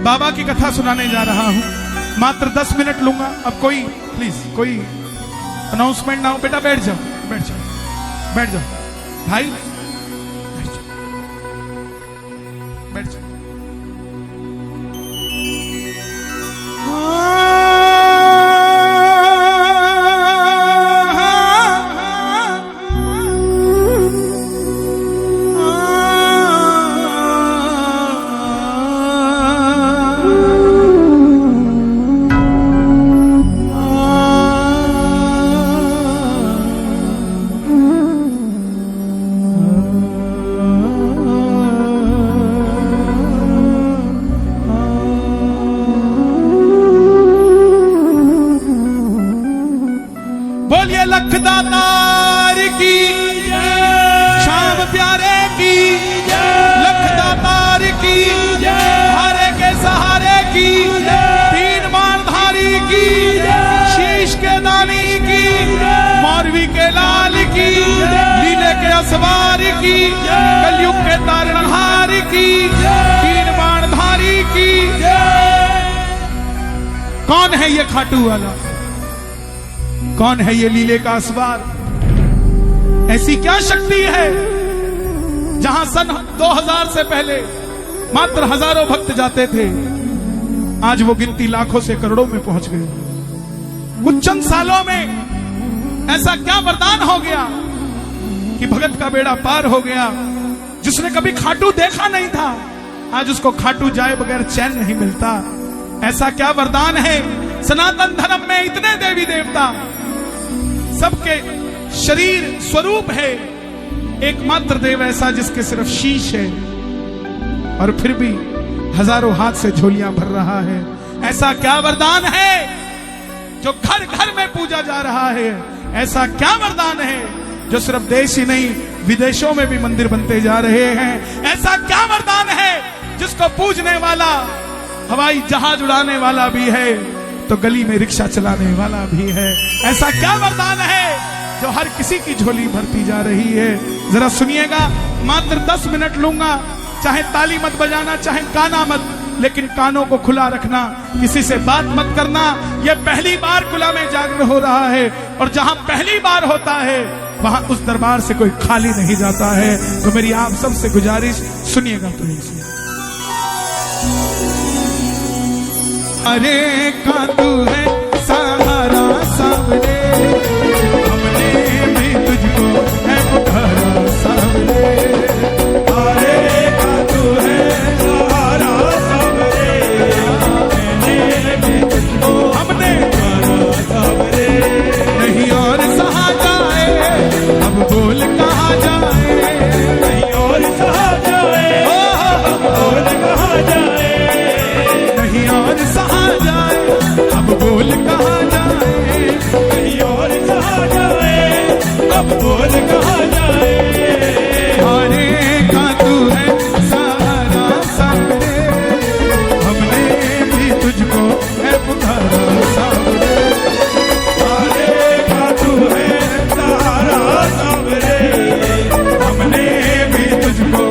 बाबा की कथा सुनाने जा रहा हूं। मात्र 10 मिनट लूंगा। अब कोई प्लीज कोई अनाउंसमेंट ना हो। बेटा बैठ जाओ, बैठ जाओ, बैठ जाओ भाई, बैठ जाओ, बैठ जाओ। बोलिए लखदातार की, शाम प्यारे की, लखदातार की, हारे के सहारे की, तीन मानधारी की, शीश के दानी की, मौरवी के लाल की, लीले के असवार की, कलयुग के तारणहार की, तीन मानधारी की। कौन है ये खाटू वाला? कौन है ये लीले का असवार? ऐसी क्या शक्ति है जहां सन 2000 से पहले मात्र हजारों भक्त जाते थे, आज वो गिनती लाखों से करोड़ों में पहुंच गए। कुछ चंद सालों में ऐसा क्या वरदान हो गया कि भगत का बेड़ा पार हो गया। जिसने कभी खाटू देखा नहीं था, आज उसको खाटू जाए बगैर चैन नहीं मिलता। ऐसा क्या वरदान है? सनातन धर्म में इतने देवी देवता, सबके शरीर स्वरूप है, एकमात्र देव ऐसा जिसके सिर्फ शीश है और फिर भी हजारों हाथ से झोलियां भर रहा है। ऐसा क्या वरदान है जो घर घर में पूजा जा रहा है? ऐसा क्या वरदान है जो सिर्फ देश ही नहीं विदेशों में भी मंदिर बनते जा रहे हैं? ऐसा क्या वरदान है जिसको पूजने वाला हवाई जहाज उड़ाने वाला भी है तो गली में रिक्शा चलाने वाला भी है? ऐसा क्या वरदान है जो हर किसी की झोली भरती जा रही है? जरा सुनिएगा, मात्र 10 मिनट लूंगा। चाहे ताली मत बजाना, चाहे गाना मत, लेकिन कानों को खुला रखना, किसी से बात मत करना। यह पहली बार खुला में जागरण हो रहा है और जहां पहली बार होता है वहां उस दरबार से कोई खाली नहीं जाता है। तो मेरी आप सबसे गुजारिश, सुनिएगा तो इसे। अरे कांदू है सहारा सामने, हमने भी तुझको है पुकारा सामने। अरे कांदू है सहारा सामने, हमने भी तुझको हमने पुकारा सामने। नहीं और सहा जाए, अब बोल कहा जाए, नहीं और सहा जाए, अब बोल कहा जाए, नहीं और सहा जाए, अब बोल कहा जाए, कहीं और सहा जाए, अब बोल कहा जाए। हारे का तू है सहारा सामने, हमने भी तुझको है पुकारा सामने। हारे का तू है सहारा सामने, हमने भी तुझको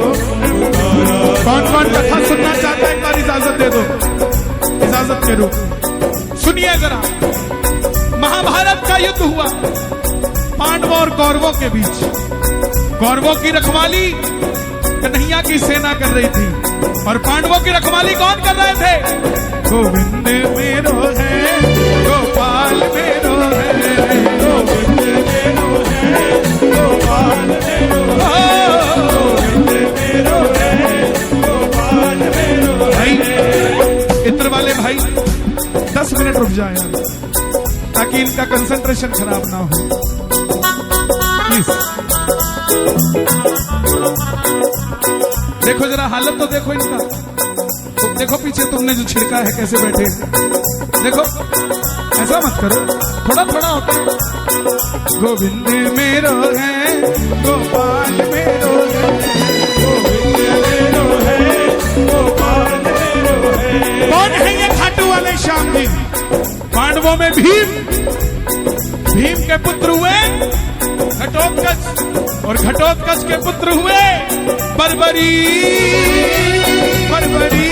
पुकारा। कौन कौन कथा सुनना चाहता है? एक बार इजाजत दे दो, इजाजत करो। सुनिए जरा, महाभारत का युद्ध हुआ पांडवों और कौरवों के बीच। कौरवों की रखवाली कन्हैया की सेना कर रही थी और पांडवों की रखवाली कौन कर रहे थे? गोविंद मेरो है, गोपाल मेरो है, गोविंद मेरो है, गोपाल मेरो है, गोविंद मेरो है, गोपाल मेरो है। इत्र वाले भाई 10 मिनट रुक जाए ताकि इनका कंसंट्रेशन खराब ना हो, प्लीज। देखो जरा हालत तो देखो इनका, तो देखो पीछे तुमने जो छिड़का है कैसे बैठे। देखो ऐसा मत करो, थोड़ा थोड़ा होता है। गोविंद मेरो है, गोपाल मेरो है, गोविंद मेरो है, गोपाल मेरो है। कौन है ये खाटू वाले श्याम जी? पांडवों में भीम, भीम के पुत्र हुए घटोत्कच और घटोत्कच के पुत्र हुए बर्बरी, बर्बरी।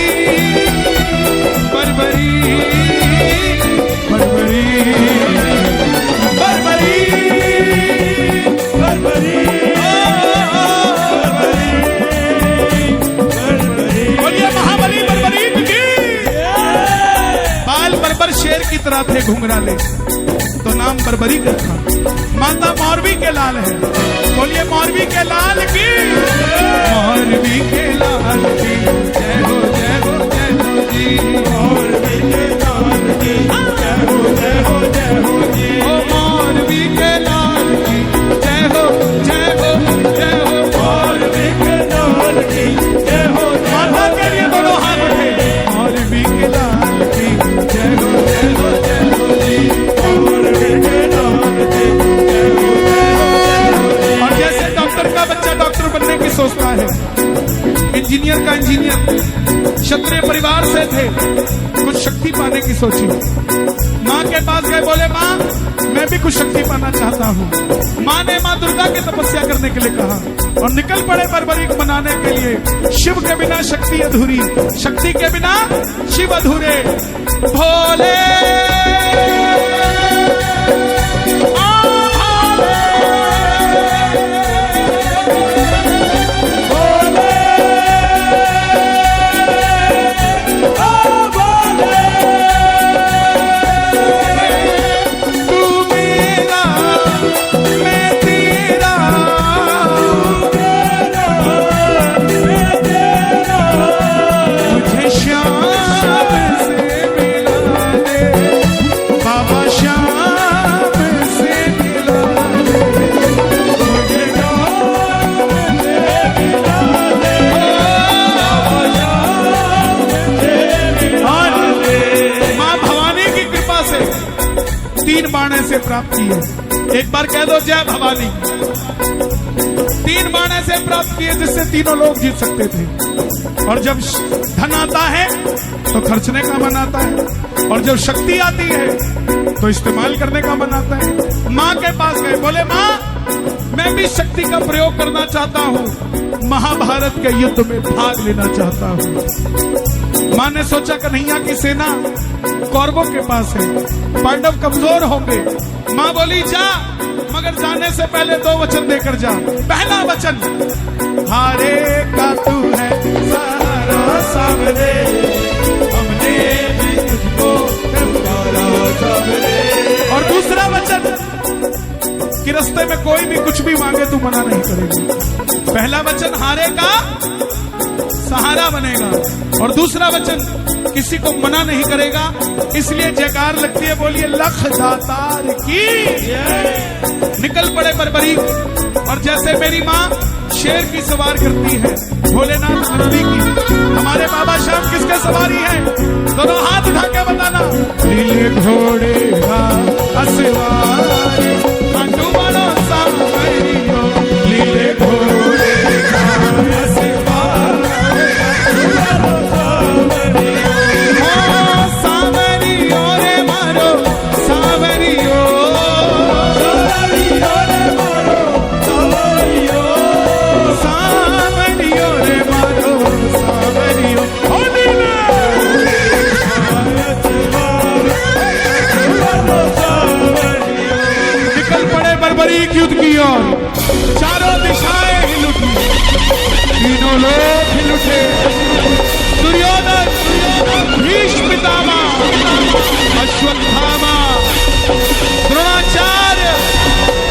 की तरह थे घुंघराले, तो नाम बर्बरीक रखा। माता मौरवी के लाल है, बोलिए मौरवी के लाल की, मौरवी के लाल की जय हो जय हो जय हो जी, मौरवी के लाल की जय हो जय हो जय हो जी, ओ मौरवी के लाल की जय हो जय हो जय हो, मौरवी के लाल की जय हो। माता के लिए दोनों हाथ उठे, मौरवी के लाल की जय हो जय हो जय हो जी, मौरवी के लाल की जय हो जय हो जय हो जी। और जैसे डॉक्टर का बच्चा डॉक्टर बनने की सोचता है, इंजीनियर का इंजीनियर, क्षत्रिय परिवार से थे, कुछ शक्ति पाने की सोची, माँ के पास गए, बोले माँ मैं भी कुछ शक्ति पाना चाहता हूँ। माँ ने माँ दुर्गा की तपस्या करने के लिए कहा और निकल पड़े बर्बरीक बनाने के लिए। शिव के बिना शक्ति अधूरी, शक्ति के बिना शिव अधूरे। भोले से प्राप्त किए। एक बार कह दो जय भवानी। 3 बाण ऐसे प्राप्त किए जिससे तीनों लोग जीत सकते थे। और जब धन आता है तो खर्चने का मन आता है, और जब शक्ति आती है तो इस्तेमाल करने का मन आता है। माँ के पास गए, बोले माँ मैं भी शक्ति का प्रयोग करना चाहता हूँ, महाभारत के युद्ध में भाग लेना चाहता हूँ। माँ ने सोचा कन्हैया की सेना कौरवों के पास है, पांडव कमजोर होंगे। माँ बोली जा, मगर जाने से पहले 2 वचन देकर जा। पहला वचन, हारे का तू है सहारा सामने, हमने भी तुझको पुकारा सामने। और दूसरा वचन कि रास्ते में कोई भी कुछ भी मांगे तू मना नहीं करेगा। पहला वचन हारे का सहारा बनेगा, और दूसरा वचन किसी को मना नहीं करेगा। इसलिए जयकार लगती है, बोलिए लख दातार की। निकल पड़े बर्बरीक, और जैसे मेरी माँ शेर की सवार करती है, भोलेनाथ नंदी की, हमारे बाबा श्याम किसके सवारी है? दोनों हाथ उठा के बताना। नीले घोड़े का असवार खाटू वाला सावरियो, नीले घोड़े का असवार सावरियो रे मारो सावरियो, सावरियो रे मारो सावरियो, सावरियो रे मारो सावरियो। निकल पड़े बर्बरीक युद्ध की ओर, चारों दिशाएं हिल उठी, तीनों लोग हिल उठे। दुर्योधन, भीष्म पितामह, अश्वत्थामा, द्रोणाचार्य,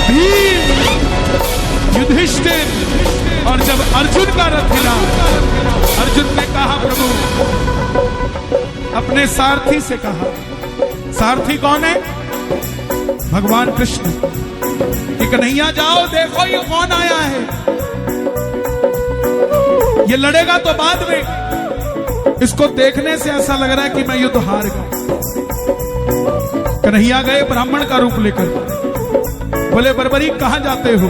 भीम, युधिष्ठिर। और जब अर्जुन का रथ हिला, अर्जुन ने कहा प्रभु, अपने सारथी से कहा, सारथी कौन है? भगवान कृष्ण, कि कन्हैया जाओ देखो ये कौन आया है। ये लड़ेगा तो बाद में, इसको देखने से ऐसा लग रहा है कि मैं युद्ध हार गया। कन्हैया गए ब्राह्मण का रूप लेकर, बोले बर्बरीक कहां जाते हो?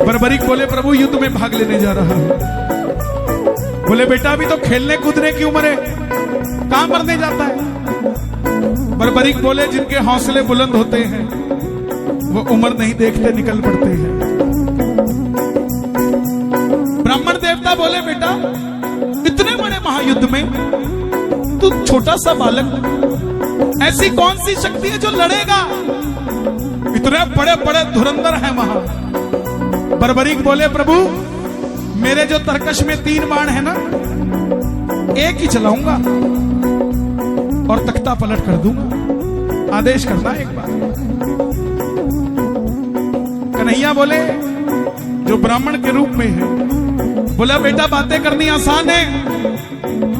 बर्बरीक बोले प्रभु युद्ध में भाग लेने जा रहा हूं। बोले बेटा अभी तो खेलने कूदने की उम्र है, कहां मरने जाता है? बर्बरीक बोले जिनके हौसले बुलंद होते हैं वो उम्र नहीं देखते, निकल पड़ते हैं। ब्राह्मण देवता बोले बेटा इतने बड़े महायुद्ध में तू छोटा सा बालक, ऐसी कौन सी शक्ति है जो लड़ेगा? इतने बड़े बड़े धुरंधर हैं वहां। बर्बरीक बोले प्रभु मेरे जो तरकश में 3 बाण है ना, एक ही चलाऊंगा। और तख्ता पलट कर दूंगा। आदेश करना एक बार। कन्हैया बोले, जो ब्राह्मण के रूप में है, बोला बेटा बातें करनी आसान है,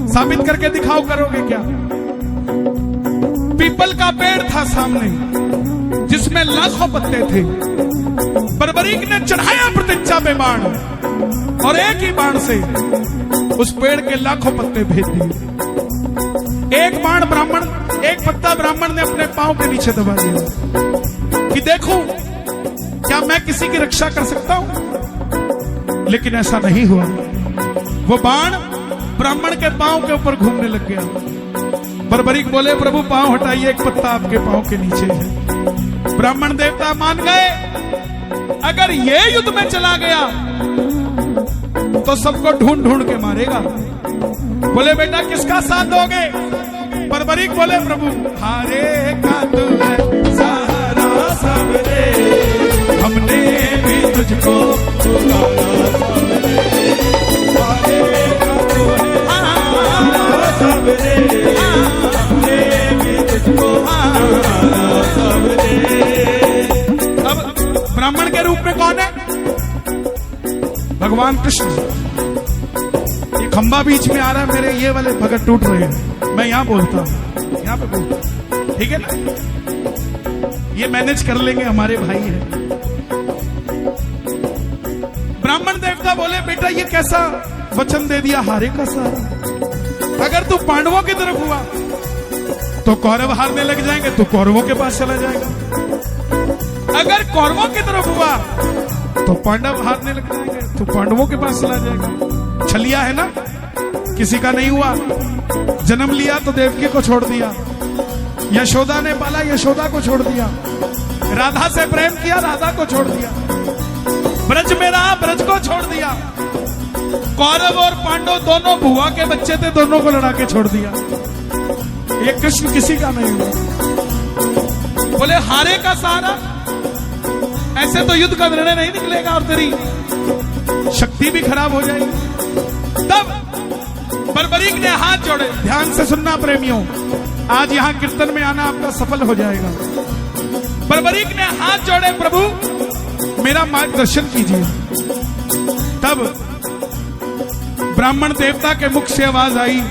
साबित करके दिखाओ, करोगे क्या? पीपल का पेड़ था सामने जिसमें लाखों पत्ते थे। बर्बरीक ने चढ़ाया प्रतिज्ञा पे बाण और एक ही बाण से उस पेड़ के लाखों पत्ते भेज दिए। एक बाण ब्राह्मण, एक पत्ता ब्राह्मण ने अपने पांव के नीचे दबा दिया कि देखूं क्या मैं किसी की रक्षा कर सकता हूं। लेकिन ऐसा नहीं हुआ। वो बाण ब्राह्मण के पांव के ऊपर घूमने लग गया। बर्बरीक बोले, प्रभु पांव हटाइए, एक पत्ता आपके पांव के नीचे है। ब्राह्मण देवता मान गए, अगर ये युद्ध में चला गया तो सबको ढूंढ ढूंढ के मारेगा। बोले बेटा किसका साथ दोगे? बर्बरीक बोले, प्रभु हारे का तू है सहारा सबरे, हमने भी तुझको पुकारा सबरे। हारे का तू है सहारा सबरे, हमने भी तुझको पुकारा सबरे। अब ब्राह्मण के रूप में कौन है? भगवान कृष्ण। ये खंबा बीच में आ रहा है, मेरे ये वाले भगत टूट रहे हैं, मैं यहां बोलता हूं, यहां पे बोलता हूं, ठीक है ना? ये मैनेज कर लेंगे, हमारे भाई हैं। ब्राह्मण देवता बोले, बेटा ये कैसा वचन दे दिया, हारे का सहारा। अगर तू पांडवों की तरफ हुआ तो कौरव हारने लग जाएंगे, तू कौरवों के पास चला जाएगा। अगर कौरवों की तरफ हुआ तो पांडव हारने लग जाएंगे, तू पांडवों के पास चला जाएगा। छलिया है ना, किसी का नहीं हुआ, जन्म लिया तो देवकी को छोड़ दिया, यशोदा ने पाला, यशोदा को छोड़ दिया, राधा से प्रेम किया, राधा को छोड़ दिया, ब्रज में रहा, ब्रज को छोड़ दिया। कौरव और पांडव दोनों बुआ के बच्चे थे, दोनों को लड़ा के छोड़ दिया। ये कृष्ण किसी का नहीं हुआ। बोले हारे का सहारा, ऐसे तो युद्ध का निर्णय नहीं निकलेगा और तेरी शक्ति भी खराब हो जाएगी। तब बर्बरीक ने हाथ जोड़े। ध्यान से सुनना प्रेमियों, आज यहां कीर्तन में आना आपका सफल हो जाएगा। बर्बरीक ने हाथ जोड़े, प्रभु मेरा मार्गदर्शन कीजिए। तब ब्राह्मण देवता के मुख से आवाज आई,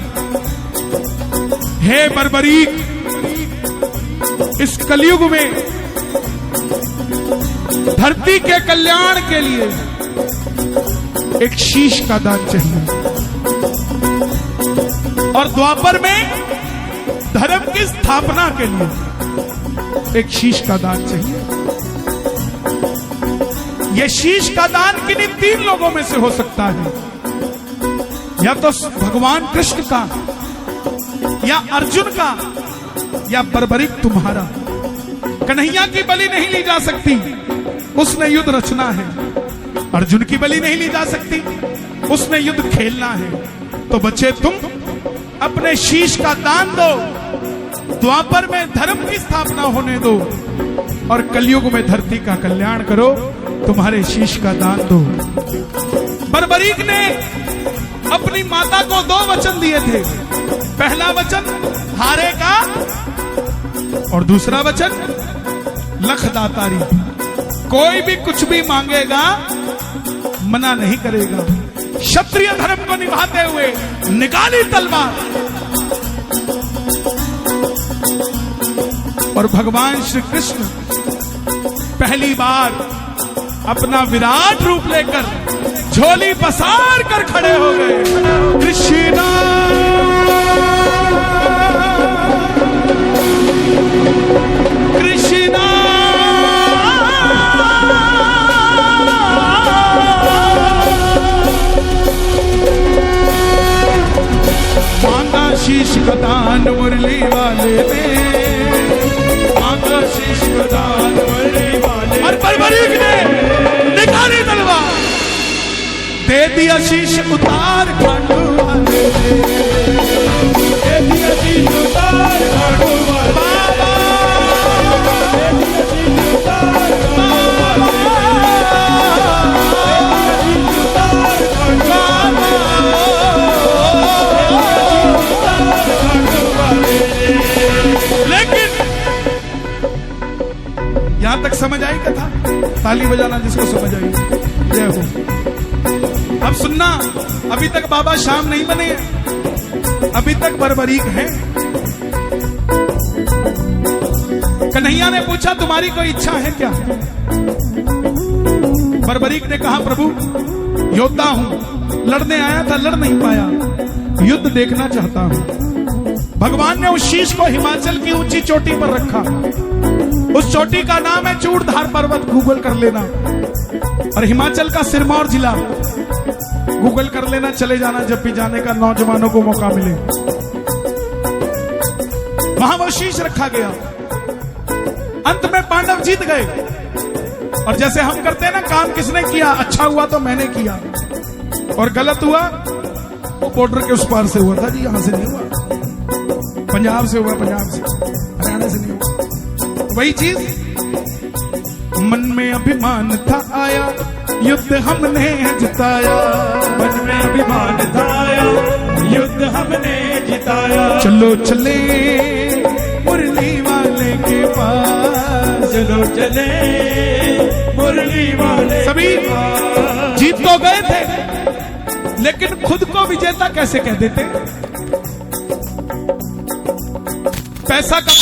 हे बर्बरीक, इस कलयुग में धरती के कल्याण के लिए एक शीश का दान चाहिए, और द्वापर में धर्म की स्थापना के लिए एक शीश का दान चाहिए। यह शीश का दान किन्हीं तीन लोगों में से हो सकता है, या तो भगवान कृष्ण का, या अर्जुन का, या बर्बरीक तुम्हारा। कन्हैया की बलि नहीं ली जा सकती, उसने युद्ध रचना है। अर्जुन की बलि नहीं ली जा सकती, उसने युद्ध खेलना है। तो बच्चे तुम अपने शीश का दान दो, द्वापर में धर्म की स्थापना होने दो, और कलयुग में धरती का कल्याण करो। तुम्हारे शीश का दान दो। बर्बरीक ने अपनी माता को दो वचन दिए थे। पहला वचन हारे का, और दूसरा वचन लखदातारी। कोई भी कुछ भी मांगेगा, मना नहीं करेगा। क्षत्रिय धर्म को निभाते हुए निकाली तलवार, और भगवान श्री कृष्ण पहली बार अपना विराट रूप लेकर झोली पसार कर खड़े हो गए। कृष्णा कृष्णा मांगा शीश का दान मुरली वाले ने, मांगा शीश का दान मुरली वाले। और बर्बरीक ने निकाली तलवार, दे दिया शीश उतार खांडू वाले, दे दिया शीश उतार खांडू वाले। बाबा दे दिया शीश उतार खांडू वाले। तक समझ आई कथा? ताली बजाना जिसको समझ आई, जय हो। अब सुनना, अभी तक बाबा श्याम नहीं बने, अभी तक बर्बरीक हैं। कन्हैया ने पूछा तुम्हारी कोई इच्छा है क्या? बर्बरीक ने कहा प्रभु योद्धा हूं, लड़ने आया था, लड़ नहीं पाया, युद्ध देखना चाहता हूं। भगवान ने उस शीश को हिमाचल की ऊंची चोटी पर रखा, उस चोटी का नाम है चूड़धार पर्वत, गूगल कर लेना। और हिमाचल का सिरमौर जिला, गूगल कर लेना, चले जाना जब भी जाने का नौजवानों को मौका मिले। वहां वो शीश रखा गया। अंत में पांडव जीत गए। और जैसे हम करते हैं ना, काम किसने किया, अच्छा हुआ तो मैंने किया, और गलत हुआ वो बॉर्डर के उस पार से हुआ था जी, यहां से नहीं हुआ, पंजाब से हुआ, पंजाब से, हरियाणा से नहीं हुआ। वही चीज, मन में अभिमान था आया, युद्ध हमने जिताया, मन में अभिमान था आया, युद्ध हमने जिताया। चलो चले मुरली वाले के पास, चलो चले मुरली वाले सभी जीत तो गए थे, लेकिन खुद को विजेता कैसे कह देते? पैसा का है।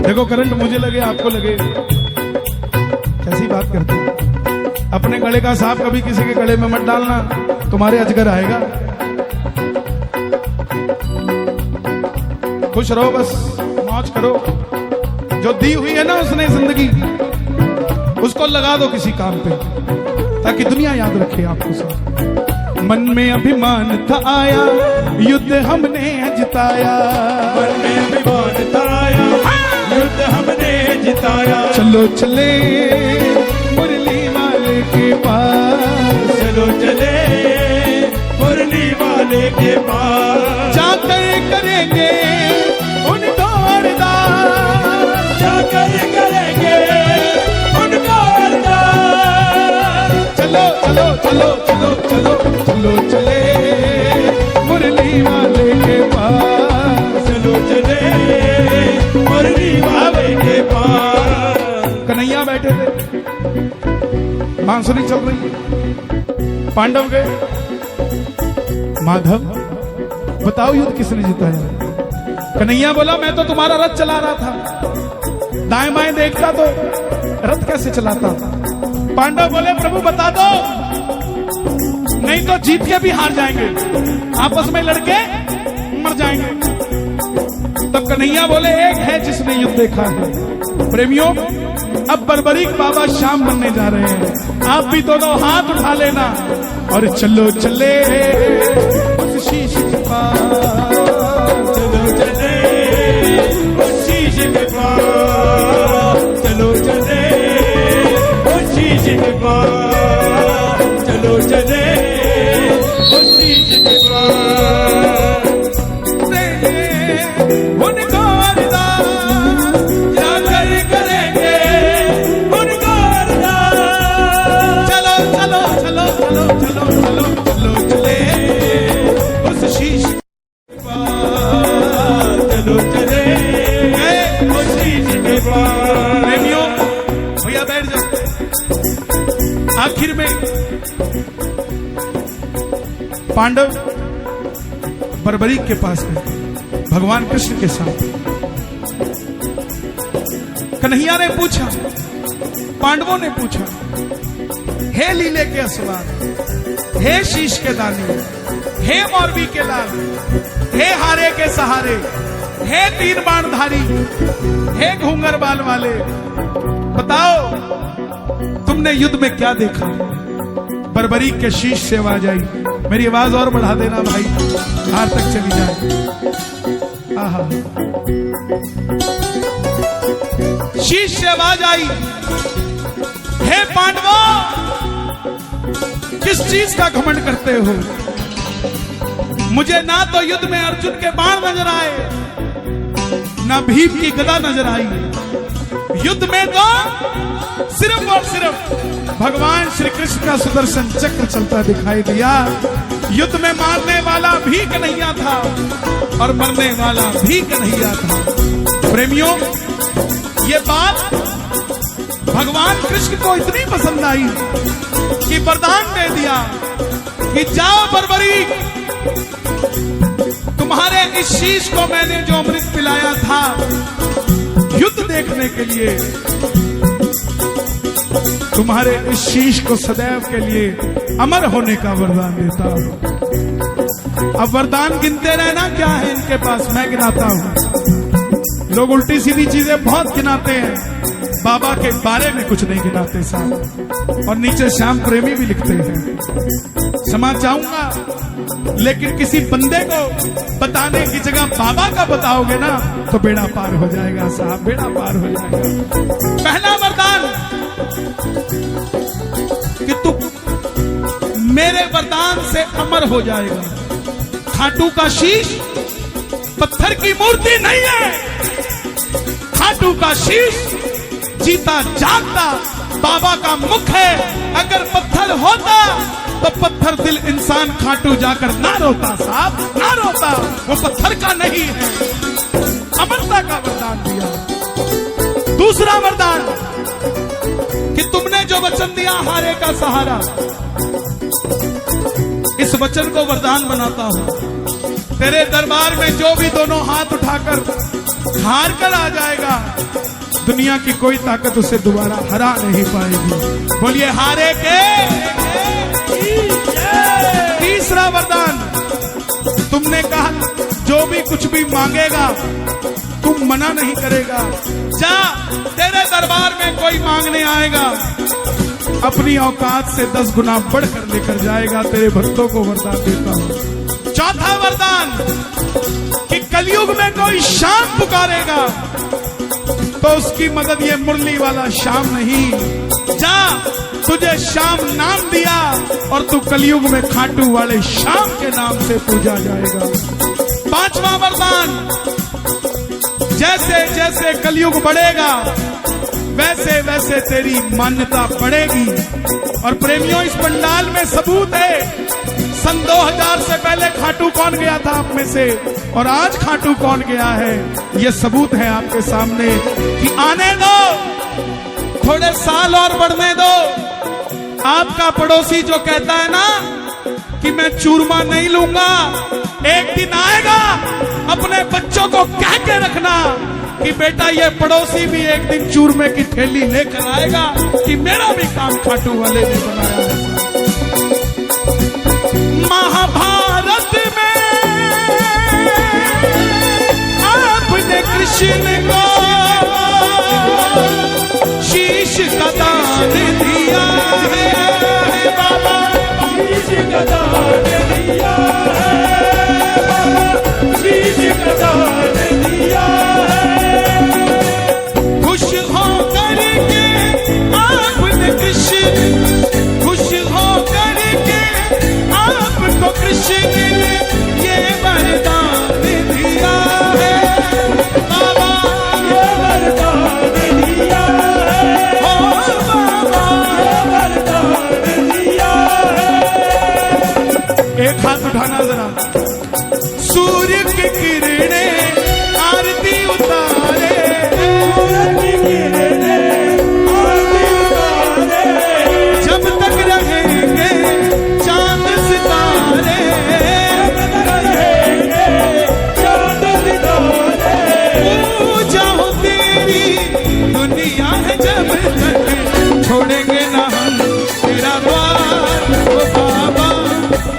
देखो करंट मुझे लगे, आपको लगे, कैसी बात करते हैं। अपने गले का सांप कभी किसी के गले में मत डालना, तुम्हारे अजगर आएगा। खुश रहो, बस मौज करो। जो दी हुई है ना उसने जिंदगी, उसको लगा दो किसी काम पे, ताकि दुनिया याद रखे आपको सब। मन में अभिमान था आया, युद्ध हमने जिताया, मन में अभिमान था आया, युद्ध हमने जिताया। चलो चले मुरली वाले के पास, चलो चले मुरली वाले के पास, जाकर करेंगे उनको अरदास, जाकर करेंगे उनको अरदास। चलो चलो चलो चलो चलो चलो चले मुरली वाले के पास, चलो चले मुरली वाले के पास। कन्हैया बैठे थे, बांसुरी चल रही है, पांडव गए। माधव बताओ युद्ध किसने जिताया? कन्हैया बोला मैं तो तुम्हारा रथ चला रहा था, दाएं बाएं देखता तो रथ कैसे चलाता। पांडव बोले प्रभु बता दो, नहीं तो जीत के भी हार जाएंगे, आपस में लड़के मर जाएंगे। तब कन्हैया बोले एक है जिसने युद्ध देखा है। प्रेमियों, अब बर्बरीक बाबा श्याम बनने जा रहे हैं, आप भी दोनों हाथ उठा लेना और चलो चले उस शीश के पास, चलो चले उस शीश के पास, चलो चले उस शीश के पास, चलो चले उस शीश के पास। उनको अरदास, जाकर करेंगे उनको अरदास। चलो चलो चलो चलो चलो चलो चलो चले उस शीश के पास, चलो चले उस शीश के पास। प्रेमियों भैया बैठ जाओ। आखिर में पांडव बर्बरीक के पास गए, भगवान कृष्ण के साथ। कन्हैया ने पूछा, पांडवों ने पूछा, हे लीले के असवार, हे शीश के दानी, हे मौरवी के लाल, हे हारे के सहारे, हे तीर बाणधारी, हे घूंगर बाल वाले, बताओ तुमने युद्ध में क्या देखा? बर्बरीक के शीश से आवाज आई, मेरी आवाज और बढ़ा देना भाई, बाहर तक चली जाए। आहा, शीश से आवाज आई, हे पांडवों, किस चीज का घमंड करते हो? मुझे ना तो युद्ध में अर्जुन के बाण नजर आए, ना भीम की गदा नजर आई। युद्ध में तो सिर्फ और सिर्फ भगवान श्री कृष्ण का सुदर्शन चक्र चलता दिखाई दिया। युद्ध में मारने वाला भी कन्हैया था और मरने वाला भी कन्हैया था। प्रेमियों, ये बात भगवान कृष्ण को इतनी पसंद आई कि वरदान दे दिया कि जाओ बर्बरी, तुम्हारे इस शीश को मैंने जो अमृत पिलाया था युद्ध देखने के लिए, तुम्हारे इस शीश को सदैव के लिए अमर होने का वरदान देता हूं। अब वरदान गिनते रहना, क्या है इनके पास, मैं गिनाता हूं। लोग उल्टी सीधी चीजें बहुत गिनाते हैं, बाबा के बारे में कुछ नहीं गिनाते साहब, और नीचे श्याम प्रेमी भी लिखते हैं। क्षमा चाहूंगा, लेकिन किसी बंदे को बताने की जगह बाबा का बताओगे ना तो बेड़ा पार हो जाएगा साहब, बेड़ा पार हो जाएगा। पहला वरदान कि तू मेरे वरदान से अमर हो जाएगा। खाटू का शीश पत्थर की मूर्ति नहीं है, खाटू का शीश जीता जागता बाबा का मुख है। अगर पत्थर होता तो पत्थर दिल इंसान खाटू जाकर ना रोता साहब, ना रोता, वो पत्थर का नहीं है। अमरता का वरदान दिया। दूसरा वरदान कि तुमने जो वचन दिया हारे का सहारा, इस वचन को वरदान बनाता हूं। तेरे दरबार में जो भी दोनों हाथ उठाकर हार कर आ जाएगा, दुनिया की कोई ताकत उसे दोबारा हरा नहीं पाएगी। बोलिए हारे के। तीसरा वरदान, तुमने कहा जो भी कुछ भी मांगेगा तुम मना नहीं करेगा। जा, तेरे दरबार में कोई मांगने आएगा अपनी औकात से 10 गुना बढ़कर लेकर जाएगा। तेरे भक्तों को वरदान देता हूं। चौथा वरदान कि कलयुग में कोई शाम पुकारेगा तो उसकी मदद ये मुरली वाला शाम नहीं। जा, तुझे श्याम नाम दिया और तू कलयुग में खाटू वाले श्याम के नाम से पूजा जाएगा। पांचवा वरदान, जैसे जैसे कलयुग बढ़ेगा वैसे वैसे तेरी मान्यता बढ़ेगी। और प्रेमियों, इस पंडाल में सबूत है, सन 2000 से पहले खाटू कौन गया था आप में से, और आज खाटू कौन गया है, ये सबूत है आपके सामने कि आने दो, थोड़े साल और बढ़ने दो। आपका पड़ोसी जो कहता है ना कि मैं चूरमा नहीं लूंगा, एक दिन आएगा, अपने बच्चों को कह के रखना कि बेटा ये पड़ोसी भी एक दिन चूरमे की थैली लेकर आएगा कि मेरा भी काम खाटू वाले ने बनाया है। महाभारत में आपने कृष्ण को शीश का दान दिया है बाबा, शीश का दान दिया है, शीश का दान दिया है। खुश हो करके आपने कृष्ण, खुश हो करके आपको कृष्ण ने ये वरदान दिया है बाबा, ये वरदान दिया है, ओ बाबा ये वरदान दिया है। एक हाथ उठाना जरा। सूर्य की किरणें आरती उतारे, सूर्य की किरणें आरती उतारे, जब तक रहेंगे चांद सितारे, जब तक रहेंगे चांद सितारे, पूजा हो तेरी दुनिया है जब तक, छोड़ेंगे ना हम तेरा द्वार ओ बाबा,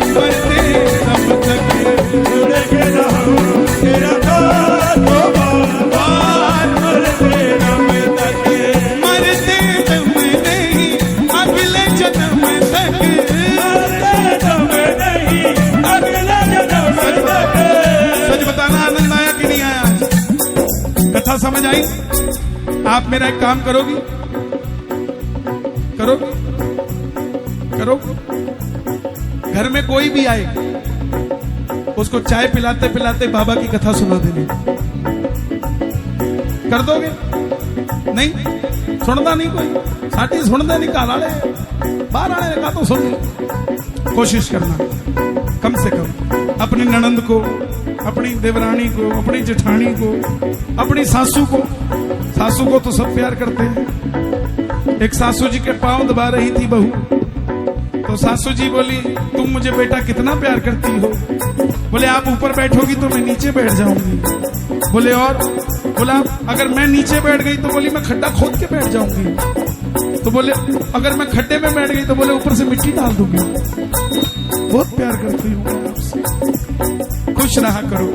मरते तब तक, छोड़ेंगे ना कथा समझ आई? आप मेरा एक काम करोगी? करोगी? करोगी? घर में कोई भी आए, उसको चाय पिलाते पिलाते बाबा की कथा सुना देनी। कर दोगे? नहीं सुनता नहीं कोई, साथी सुनते नहीं, घर वाले बाहर आने ने कहा तो सुन लो। कोशिश करना कम से कम अपनी ननंद को, अपनी देवरानी को, अपनी जेठानी को, अपनी सासू को तो सब प्यार करते हैं। एक सासू जी के पांव दबा रही थी बहू, तो सासू जी बोली तुम मुझे बेटा कितना प्यार करती हो? बोले आप ऊपर बैठोगी तो मैं नीचे बैठ जाऊंगी। बोले और? बोला अगर मैं नीचे बैठ गई तो बोली मैं खड्डा खोद के बैठ जाऊंगी। तो बोले अगर मैं खड्डे में बैठ गई तो बोले ऊपर से मिट्टी डाल दूंगी। बहुत प्यार करती हूँ आपसे। खुश रहा करो,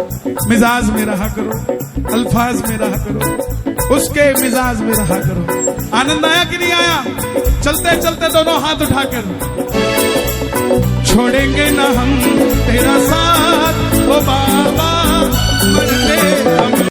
मिजाज में रहा करो, अल्फाज में रहा करो, उसके मिजाज में रहा करो। आनंद आया कि नहीं आया? चलते चलते दोनों हाथ उठाकर छोड़ेंगे ना हम तेरा साथ ओ बाबा, मरते हम